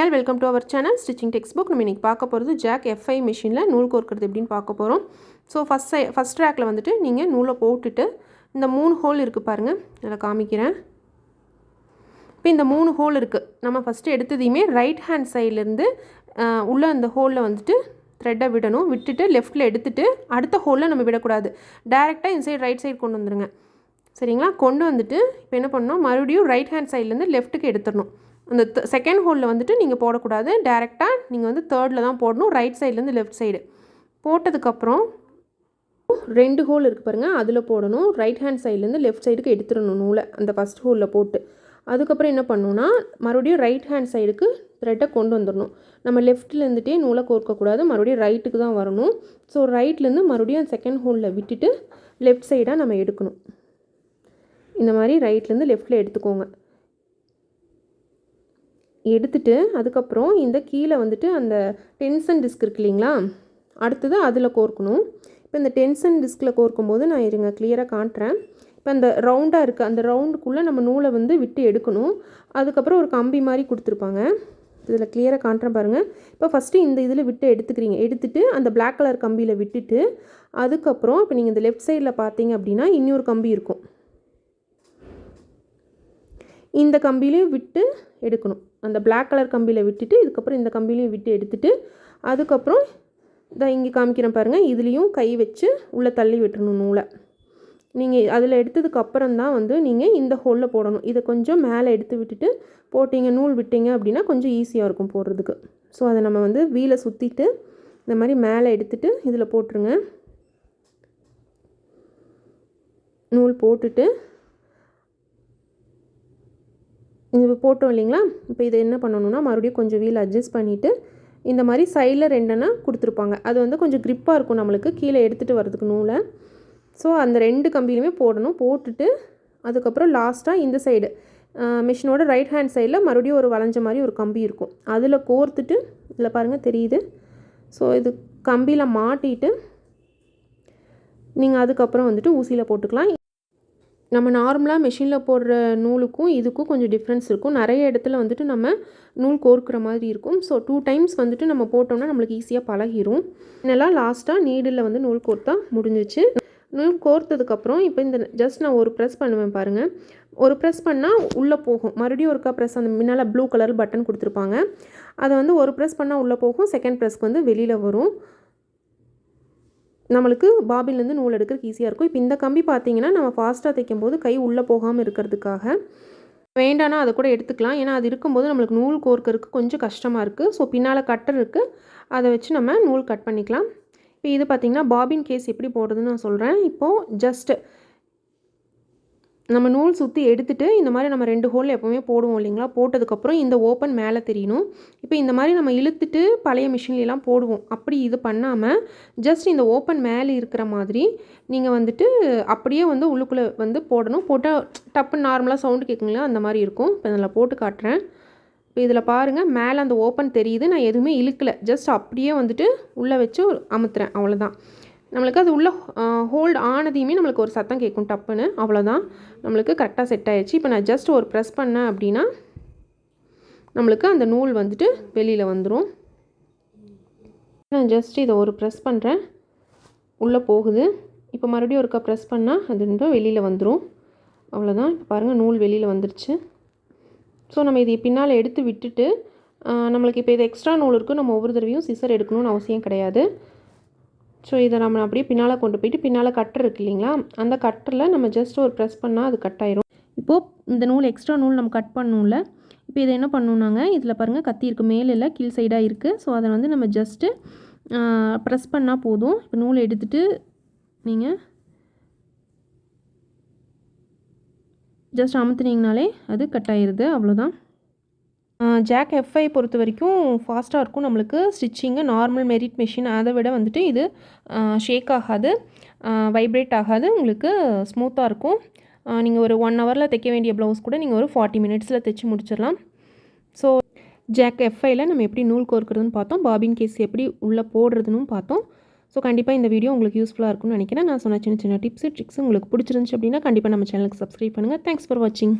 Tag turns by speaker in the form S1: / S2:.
S1: Smile. Welcome to our channel stitching textbook. நம்ம இன்றைக்கி பார்க்க போகிறது ஜாக் F5 மிஷினில் நூல் கோர்க்கிறது எப்படின்னு பார்க்க போகிறோம். ஸோ ஃபஸ்ட் ரேக்கில் வந்துட்டு நீங்கள் நூலை போட்டுட்டு இந்த 3 ஹோல் இருக்குது பாருங்கள், அதில் காமிக்கிறேன். இப்போ இந்த 3 ஹோல் இருக்குது. நம்ம ஃபஸ்ட்டு எடுத்ததையுமே ரைட் ஹேண்ட் சைட்லேருந்து உள்ளே அந்த ஹோலில் வந்துட்டு த்ரெட்டை விடணும். விட்டுட்டு லெஃப்ட்டில் எடுத்துகிட்டு அடுத்த ஹோலில் நம்ம விடக்கூடாது. டேரெக்டாக இந்த சைடு ரைட் சைடு கொண்டு வந்துடுங்க. சரிங்களா? கொண்டு வந்துட்டு இப்போ என்ன பண்ணணும், மறுபடியும் ரைட் ஹேண்ட் சைட்லேருந்து லெஃப்ட்டுக்கு எடுத்துடணும். அந்த செகண்ட் ஹோலில் வந்துட்டு நீங்கள் போடக்கூடாது. டேரெக்டாக நீங்கள் வந்து தேர்டில் தான் போடணும், ரைட் சைட்லேருந்து லெஃப்ட் சைடு. போட்டதுக்கப்புறம் 2 ஹோல் இருக்குது பாருங்கள், அதில் போடணும். ரைட் ஹேண்ட் சைட்லேருந்து லெஃப்ட் சைடுக்கு எடுத்துடணும் நூலை அந்த ஃபஸ்ட் ஹோலில் போட்டு. அதுக்கப்புறம் என்ன பண்ணணும்னா மறுபடியும் ரைட் ஹேண்ட் சைடுக்கு த்ரெட்டை கொண்டு வந்துடணும். நம்ம லெஃப்ட்லேருந்துட்டே நூலை கோர்க்கக்கூடாது, மறுபடியும் ரைட்டுக்கு தான் வரணும். ஸோ ரைட்லேருந்து மறுபடியும் செகண்ட் ஹோலில் விட்டுட்டு லெஃப்ட் சைடாக நம்ம எடுக்கணும். இந்த மாதிரி ரைட்லேருந்து லெஃப்ட்டில் எடுத்துக்கோங்க. எடுத்துட்டு அதுக்கப்புறம் இந்த கீழே வந்துட்டு அந்த டென்ஷன் டிஸ்க் இருக்கு இல்லைங்களா, அடுத்தது அதில் கோர்க்கணும். இப்போ இந்த டென்ஷன் டிஸ்கில் கோர்க்கும்போது நான் இருங்க கிளியராக காட்டுறேன். இப்போ அந்த ரவுண்டாக இருக்குது, அந்த ரவுண்டுக்குள்ளே நம்ம நூலை வந்து விட்டு எடுக்கணும். அதுக்கப்புறம் ஒரு கம்பி மாதிரி கொடுத்துருப்பாங்க, இதில் கிளியராக காட்டுறேன் பாருங்கள். இப்போ ஃபஸ்ட்டு இந்த இதில் விட்டு எடுத்துக்கிறீங்க. எடுத்துகிட்டு அந்த பிளாக் கலர் கம்பியில் விட்டுட்டு அதுக்கப்புறம் இப்போ நீங்கள் இந்த லெஃப்ட் சைடில் பார்த்தீங்க அப்படின்னா இன்னொரு கம்பி இருக்கும், இந்த கம்பிலையும் விட்டு எடுக்கணும். அந்த பிளாக் கலர் கம்பியில் விட்டுட்டு இதுக்கப்புறம் இந்த கம்பிலையும் விட்டு எடுத்துகிட்டு அதுக்கப்புறம் இங்கே காமிக்கிறேன் பாருங்கள், இதுலேயும் கை வச்சு உள்ளே தள்ளி விட்டுறணும் நூலை. நீங்கள் அதில் எடுத்ததுக்கப்புறம் தான் வந்து நீங்கள் இந்த ஹோலில் போடணும். இதை கொஞ்சம் மேலே எடுத்து விட்டுட்டு போட்டிங்க, நூல் விட்டிங்க அப்படின்னா கொஞ்சம் ஈஸியாக இருக்கும் போடுறதுக்கு. ஸோ அதை நம்ம வந்து வீலை சுற்றிட்டு இந்த மாதிரி மேலே எடுத்துகிட்டு இதில் போட்டுருங்க. நூல் போட்டுட்டு இது போட்டோம் இல்லைங்களா. இப்போ இதை என்ன பண்ணணும்னா மறுபடியும் கொஞ்சம் வீல் அட்ஜஸ்ட் பண்ணிவிட்டு இந்த மாதிரி சைடில் 2 கொடுத்துருப்பாங்க, அது வந்து கொஞ்சம் க்ரிப்பாக இருக்கும் நம்மளுக்கு கீழே எடுத்துகிட்டு வரதுக்கு நூலை. ஸோ அந்த 2 கம்பியிலுமே போடணும். போட்டுட்டு அதுக்கப்புறம் லாஸ்ட்டாக இந்த சைடு மிஷினோட ரைட் ஹேண்ட் சைடில் மறுபடியும் ஒரு வளைஞ்ச மாதிரி ஒரு கம்பி இருக்கும், அதில் கோர்த்துட்டு இதில் பாருங்கள் தெரியுது. ஸோ இது கம்பியில் மாட்டிட்டு நீங்கள் அதுக்கப்புறம் வந்துட்டு ஊசியில் போட்டுக்கலாம். நம்ம நார்மலாக மிஷினில் போடுற நூலுக்கும் இதுக்கும் கொஞ்சம் டிஃப்ரென்ஸ் இருக்கும். நிறைய இடத்துல வந்துட்டு நம்ம நூல் கோர்க்குற மாதிரி இருக்கும். ஸோ 2 டைம்ஸ் வந்துட்டு நம்ம போட்டோம்னா நம்மளுக்கு ஈஸியாக பழகிரும். இதெல்லாம் லாஸ்ட்டாக நீடில் வந்து நூல் கோர்த்தா முடிஞ்சிச்சு. நூல் கோர்த்ததுக்கப்புறம் இப்போ இந்த ஜஸ்ட் நான் ஒரு ப்ரெஸ் பண்ணுவேன் பாருங்கள். ஒரு ப்ரெஸ் பண்ணால் உள்ளே போகும், மறுபடியும் ஒருக்கா ப்ரெஸ், அந்த முன்னால் ப்ளூ கலர் பட்டன் கொடுத்துருப்பாங்க, அதை வந்து ஒரு ப்ரெஸ் பண்ணால் உள்ளே போகும், செகண்ட் ப்ரெஸ்க்கு வந்து வெளியில் வரும். நம்மளுக்கு பாபின்லேருந்து நூல் எடுக்கிறதுக்கு ஈஸியாக இருக்கும். இப்போ இந்த கம்பி பார்த்தீங்கன்னா நம்ம ஃபாஸ்ட்டாக தைக்கும் போது கை உள்ளே போகாமல் இருக்கிறதுக்காக வேண்டானா அதை கூட எடுத்துக்கலாம். ஏன்னா அது இருக்கும்போது நம்மளுக்கு நூல் கோர்க்கறதுக்கு கொஞ்சம் கஷ்டமாக இருக்குது. ஸோ பின்னால் கட்டர் இருக்குது, அதை வச்சு நம்ம நூல் கட் பண்ணிக்கலாம். இப்போ இது பார்த்திங்கன்னா பாபின் கேஸ் எப்படி போடுறதுன்னு நான் சொல்கிறேன். இப்போது ஜஸ்ட்டு நம்ம நூல் சுற்றி எடுத்துகிட்டு இந்த மாதிரி நம்ம 2 ஹோல் எப்போவுமே போடுவோம் இல்லைங்களா, போட்டதுக்கப்புறம் இந்த ஓப்பன் மேலே தெரியணும். இப்போ இந்த மாதிரி நம்ம இழுத்துட்டு பழைய மிஷின்லாம் போடுவோம், அப்படி இது பண்ணாமல் ஜஸ்ட் இந்த ஓப்பன் மேலே இருக்கிற மாதிரி நீங்கள் வந்துட்டு அப்படியே வந்து உள்ளுக்குள்ளே வந்து போடணும். போட்டால் டப்புன்னு நார்மலாக சவுண்டு கேட்குங்களா, அந்த மாதிரி இருக்கும். இப்போ இதில் போட்டு காட்டுறேன். இப்போ இதில் பாருங்கள், மேலே அந்த ஓப்பன் தெரியுது, நான் எதுவுமே இழுக்கலை, ஜஸ்ட் அப்படியே வந்துட்டு உள்ளே வச்சு அமுத்துறேன், அவ்வளோதான். நம்மளுக்கு அது உள்ள ஹோல்ட் ஆனதையுமே நம்மளுக்கு ஒரு சத்தம் கேட்கும் டப்புன்னு, அவ்வளோதான். நம்மளுக்கு கரெக்டாக செட் ஆகிடுச்சு. இப்போ நான் ஜஸ்ட் ஒரு ப்ரெஸ் பண்ணேன் அப்படின்னா நம்மளுக்கு அந்த நூல் வந்துட்டு வெளியில் வந்துடும். நான் ஜஸ்ட் இதை ஒரு ப்ரெஸ் பண்ணுறேன், உள்ளே போகுது. இப்போ மறுபடியும் ஒருக்கா ப்ரெஸ் பண்ணால் அது வெளியில் வந்துடும், அவ்வளோதான். இப்போ பாருங்கள் நூல் வெளியில் வந்துருச்சு. ஸோ நம்ம இதை பின்னால் எடுத்து விட்டுட்டு நம்மளுக்கு இப்போ இது எக்ஸ்ட்ரா நூல் இருக்குது, நம்ம ஒவ்வொரு தடவையும் சிசர் எடுக்கணும்னு அவசியம் கிடையாது. ஸோ இதை நம்ம அப்படியே பின்னால் கொண்டு போயிட்டு பின்னால் கட்டர் இருக்குது இல்லைங்களா, அந்த கட்டரில் நம்ம ஜஸ்ட் ஒரு ப்ரெஸ் பண்ணால் அது கட் ஆயிரும். இப்போது இந்த நூல் எக்ஸ்ட்ரா நூல் நம்ம கட் பண்ணணும்ல, இப்போ இதை என்ன பண்ணணுன்னாங்க, இதில் பாருங்கள் கத்தி இருக்குது, மேலே இல்லை கீழ் சைடாக இருக்குது. ஸோ அதை வந்து நம்ம ஜஸ்ட்டு ப்ரெஸ் பண்ணால் போதும். இப்போ நூலை எடுத்துகிட்டு நீங்கள் ஜஸ்ட் அமுத்துனீங்கனாலே அது கட் ஆயிடுது, அவ்வளோதான். ஜாக் F5 பொறுத்த வரைக்கும் ஃபாஸ்ட்டாக இருக்கும் நம்மளுக்கு ஸ்டிச்சிங்கு. நார்மல் மெரிட் மிஷின் அதை விட வந்துட்டு இது ஷேக் ஆகாது, வைப்ரேட் ஆகாது, உங்களுக்கு ஸ்மூத்தாக இருக்கும். நீங்கள் ஒரு 1 ஹவரில் தைக்க வேண்டிய ப்ளவுஸ் கூட நீங்கள் ஒரு 40 மினிட்ஸில் தைச்சி முடிச்சிடலாம். ஸோ ஜாக் F5ல நம்ம எப்படி நூல் கோர்க்குறதுன்னு பார்த்தோம், பாபின் கேஸ் எப்படி உள்ளே போடுறதுன்னு பார்த்தோம். ஸோ கண்டிப்பாக இந்த வீடியோ உங்களுக்கு யூஸ்ஃபுல்லாக இருக்கும்னு நினைக்கிறேன். நான் சொன்ன சின்ன சின்ன டிப்ஸு ட்ரிக்ஸ் உங்களுக்கு பிடிச்சிருந்துச்சு அப்படின்னா கண்டிப்பாக நம்ம சேனலுக்கு சப்ஸ்கிரைப் பண்ணுங்கள். தேங்க்ஸ் ஃபார் வாட்சிங்.